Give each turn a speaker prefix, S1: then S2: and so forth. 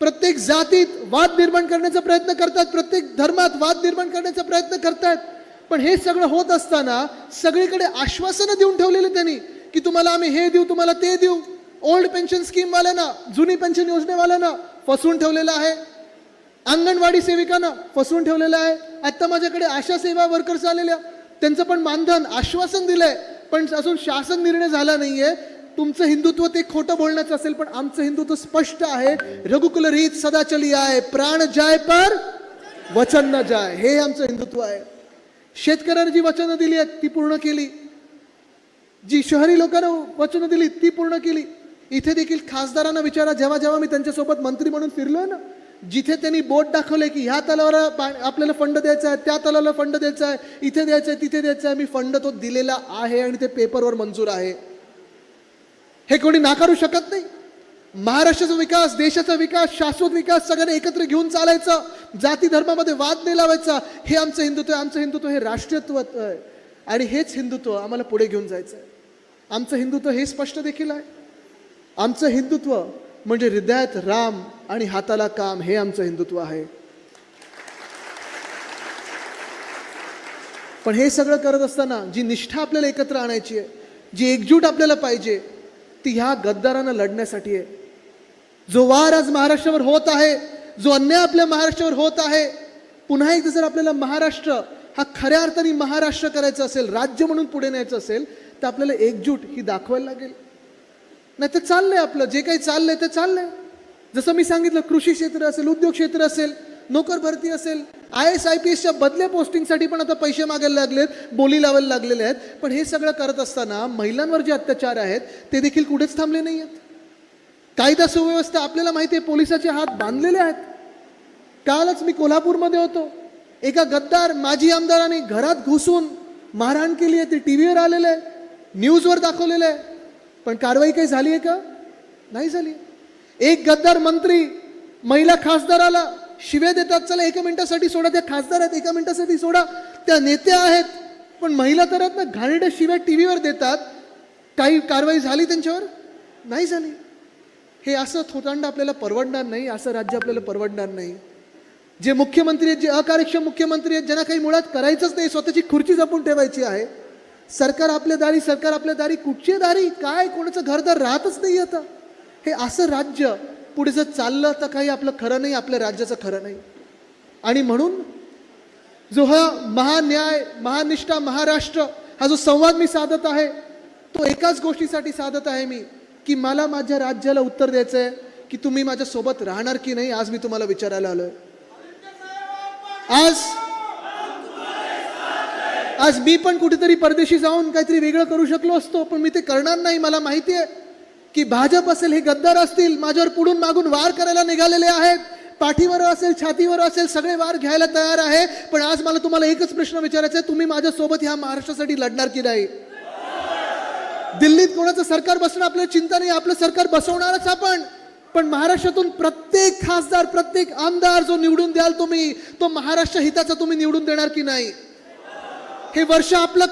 S1: प्रत्येक जातीत वाद निर्माण करण्याचा प्रयत्न करतात, प्रत्येक धर्मात वाद निर्माण करण्याचा प्रयत्न करतात। पण हे सगळं होत असताना सगळीकडे आश्वासनं देऊन ठेवलेले त्यांनी की तुम्हाला आम्ही हे देऊ, तुम्हाला ते देऊ। ओल्ड पेन्शन स्कीम वाल्यांना, जुनी पेन्शन योजनेवाल्यांना फसवून ठेवलेलं आहे, अंगणवाडी सेविकांना फसवून ठेवलेलं आहे। आता माझ्याकडे आशा सेवा वर्कर्स आलेल्या, त्यांचं पण मानधन आश्वासन दिलंय, पण अजून शासन निर्णय झाला नाहीये। तुमचं हिंदुत्व ते खोटं बोलण्याचं असेल, पण आमचं हिंदुत्व स्पष्ट आहे। रघुकुल रीत सदा चली आए, प्राण जाय पर वचन न जाय, हे आमचं हिंदुत्व आहे। शेतकऱ्यांना जी वचनं दिली आहेत ती पूर्ण केली, जी शहरी लोकांना वचनं दिली ती पूर्ण केली। इथे देखील खासदारांना विचारा, जेव्हा जेव्हा मी त्यांच्यासोबत मंत्री म्हणून फिरलोय ना, जिथे त्यांनी बोट दाखवले की ह्या तलावाला आपल्याला फंड द्यायचा आहे, त्या तलावाला फंड द्यायचा आहे, इथे द्यायचं आहे, तिथे द्यायचं आहे, मी फंड तो दिलेला आहे आणि ते पेपरवर मंजूर आहे, हे कोणी नाकारू शकत नाही। महाराष्ट्राचा विकास, देशाचा विकास, शाश्वत विकास सगळ्यांना एकत्र घेऊन चालायचं, जाती धर्मामध्ये वाद नाही लावायचा, हे आमचं हिंदुत्व आहे। आमचं हिंदुत्व हे राष्ट्रीयत्व आहे आणि हेच हिंदुत्व आम्हाला पुढे घेऊन जायचं आहे। आमचं हिंदुत्व हे स्पष्ट देखील आहे, आमचं हिंदुत्व म्हणजे हृदयात राम आणि हाताला काम, हे आमचं हिंदुत्व आहे। पण हे सगळं करत असताना जी निष्ठा आपल्याला एकत्र आणायची आहे, जी एकजूट आपल्याला पाहिजे, ती ह्या गद्दारांना लढण्यासाठी आहे। जो वार आज महाराष्ट्रावर होत आहे, जो अन्याय आपल्या महाराष्ट्रावर होत आहे, पुन्हा एकदा जर आपल्याला महाराष्ट्र हा खऱ्या अर्थाने महाराष्ट्र करायचा असेल, राज्य म्हणून पुढे न्यायचं असेल, तर आपल्याला एकजूट ही दाखवायला लागेल। नाही तर चाललंय आपलं जे काही चाललंय ते चाललंय, जसं मी सांगितलं, कृषी क्षेत्र असेल, उद्योग क्षेत्र असेल, नोकर भरती असेल, IAS IPSच्या बदल्या पोस्टिंगसाठी पण आता पैसे मागायला लागलेत, बोली लावायला लागलेले आहेत। पण हे सगळं करत असताना महिलांवर जे अत्याचार आहेत ते देखील कुठेच थांबले नाही आहेत। कायदा सुव्यवस्था आपल्याला माहिती आहे, पोलिसाचे हात बांधलेले आहेत। कालच मी कोल्हापूरमध्ये होतो, एका गद्दार माजी आमदाराने घरात घुसून मारहाण केली आहे, ते टीव्हीवर आलेलं आहे, न्यूजवर दाखवलेलं आहे, पण कारवाई काही झाली आहे का? नाही झाली। एक गद्दार मंत्री महिला खासदाराला शिव्या देतात, चला एका मिनिटासाठी सोडा, त्या खासदार आहेत एका मिनिटासाठी सोडा, त्या नेत्या आहेत, पण महिला तर आहेत ना, घाणेरड्या शिव्या टीव्हीवर देतात, काही कारवाई झाली त्यांच्यावर? नाही झाली। हे असं थोतांड आपल्याला परवडणार नाही, असं राज्य आपल्याला परवडणार नाही। जे मुख्यमंत्री आहेत, जे अकार्यक्षम मुख्यमंत्री आहेत, ज्यांना काही मुळात करायचंच नाही, स्वतःची खुर्ची जपून ठेवायची आहे, सरकार आपल्या दारी, सरकार आपल्या दारी, कुठची दारी काय, कोणाचं घरदार राहतच नाही आता। हे असं राज्य पुढे जर चाललं तर काही आपलं खरं नाही, आपल्या राज्याचं खरं नाही। आणि म्हणून जो हा महान्याय, महानिष्ठा महाराष्ट्र हा जो संवाद मी साधत आहे, तो एकाच गोष्टीसाठी साधत आहे मी, की मला माझ्या राज्याला उत्तर द्यायचं आहे की तुम्ही माझ्या सोबत राहणार की नाही। आज मी तुम्हाला विचारायला आलोय। आज मी पण कुठेतरी परदेशी जाऊन काहीतरी वेगळं करू शकलो असतो, पण मी ते करणार नाही। मला माहिती आहे की भाजप असेल, हे गद्दार असतील, माझ्यावर पुढून मागून वार करायला निघालेले आहेत, पाठीवर असेल, छातीवर असेल, सगळे वार घ्यायला तयार आहे। पण आज मला तुम्हाला एकच प्रश्न विचारायचा आहे, तुम्ही माझ्यासोबत ह्या महाराष्ट्रासाठी लढणार की नाही? दिल्लीत कोणाचं सरकार बसणं आपल्याला चिंता नाही, आपलं सरकार बसवणारच आपण, पण महाराष्ट्रातून प्रत्येक खासदार, प्रत्येक आमदार जो निवडून द्याल तुम्ही, तो महाराष्ट्र हिताचा तुम्ही निवडून देणार की नाही? हे वर्ष आपलं